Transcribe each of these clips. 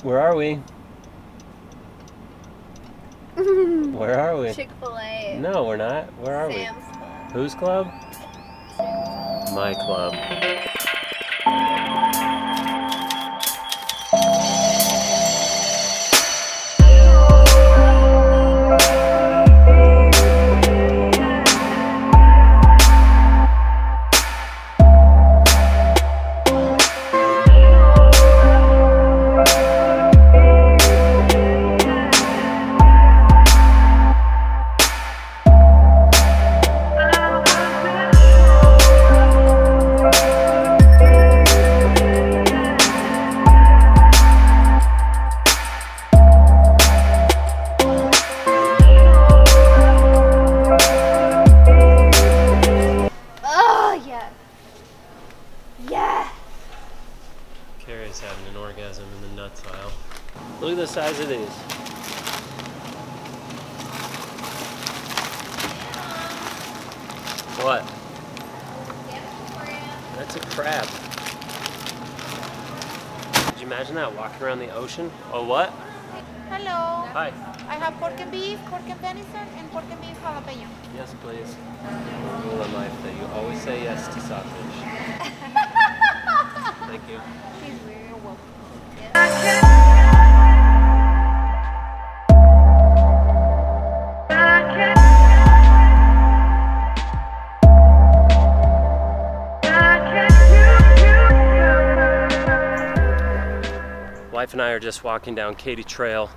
Where are we? Where are we? Chick-fil-A. No, we're not. Where are Sam's we? Club. Whose club? My club. Carrie's having an orgasm in the nuts aisle. Look at the size of these. What? That's a crab. Could you imagine that walking around the ocean? Oh, what? Hello. Hi. I have pork and beef, pork and venison, and pork and beef jalapeno. Yes, please. Rule in life that you always say yes to sausage. Thank you. She's very welcome. Wife and I are just walking down Katy Trail,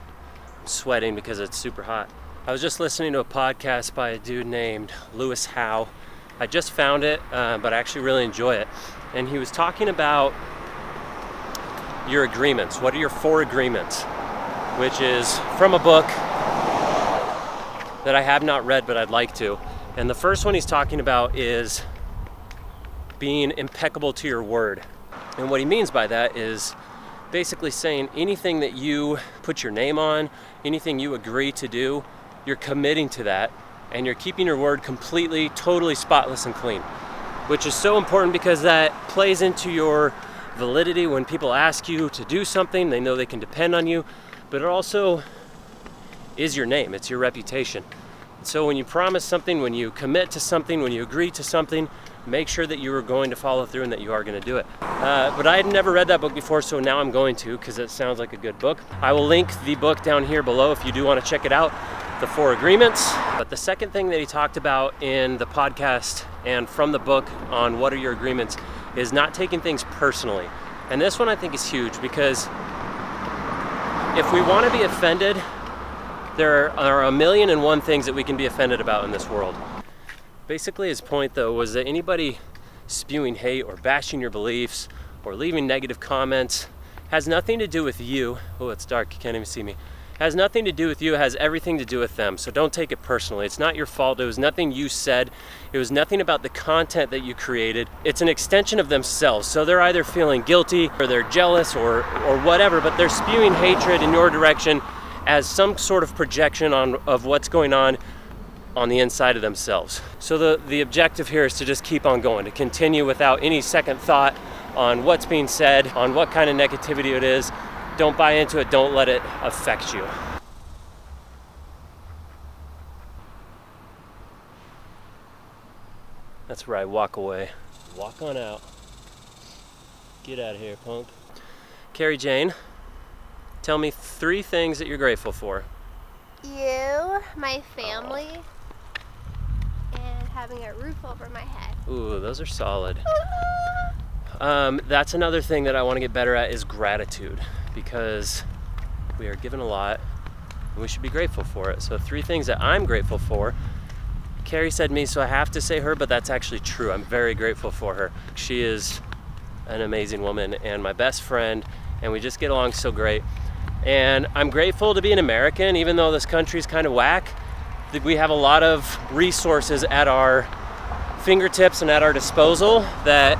sweating because it's super hot. I was just listening to a podcast by a dude named Ruiz. I just found it, but I actually really enjoy it. And he was talking about your agreements. What are your 4 agreements? Which is from a book that I have not read, but I'd like to. And the first one he's talking about is being impeccable to your word. And what he means by that is basically saying anything that you put your name on, anything you agree to do, you're committing to that, and you're keeping your word completely, totally spotless and clean, which is so important because that plays into your validity when people ask you to do something. They know they can depend on you, but it also is your name, it's your reputation. So when you promise something, when you commit to something, when you agree to something, make sure that you are going to follow through and that you are going to do it. But I had never read that book before, so now I'm going to, because it sounds like a good book. I will link the book down here below if you do want to check it out, the 4 agreements. But the second thing that he talked about in the podcast and from the book on what are your agreements is not taking things personally. And this one I think is huge, because if we want to be offended, there are a million and one things that we can be offended about in this world. Basically his point though was that anybody spewing hate or bashing your beliefs or leaving negative comments has nothing to do with you. Oh, it's dark, you can't even see me. Has nothing to do with you, it has everything to do with them. So don't take it personally. It's not your fault. It was nothing you said. It was nothing about the content that you created. It's an extension of themselves. So they're either feeling guilty or they're jealous or whatever, but they're spewing hatred in your direction as some sort of projection of what's going on the inside of themselves. So the objective here is to just keep on going, to continue without any second thought on what's being said, on what kind of negativity it is. Don't buy into it, don't let it affect you. That's where I walk away. Walk on out. Get out of here, punk. Carrie Jane, tell me 3 things that you're grateful for. You, my family, and having a roof over my head. Ooh, those are solid. That's another thing that I want to get better at is gratitude, because we are given a lot and we should be grateful for it. So 3 things that I'm grateful for. Carrie said me, so I have to say her, but that's actually true. I'm very grateful for her. She is an amazing woman and my best friend, and we just get along so great. And I'm grateful to be an American, even though this country's kind of whack. We have a lot of resources at our fingertips and at our disposal that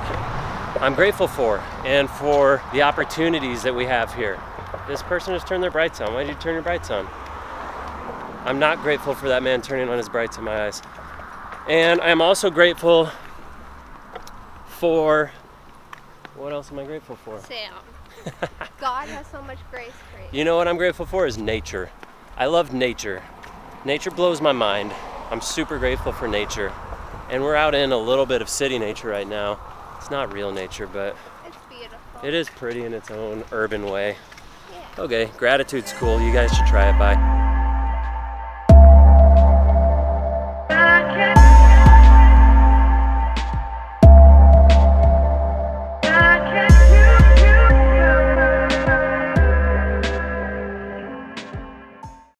I'm grateful for, and for the opportunities that we have here. This person just turned their brights on. Why did you turn your brights on? I'm not grateful for that man turning on his brights in my eyes. And I'm also grateful for, what else am I grateful for? Sam. God God has so much grace for you. You know what I'm grateful for is nature. I love nature. Nature blows my mind. I'm super grateful for nature. And we're out in a little bit of city nature right now. It's not real nature, but It's beautiful. it is pretty in its own urban way. Yeah. Okay, gratitude's cool. You guys should try it. Bye.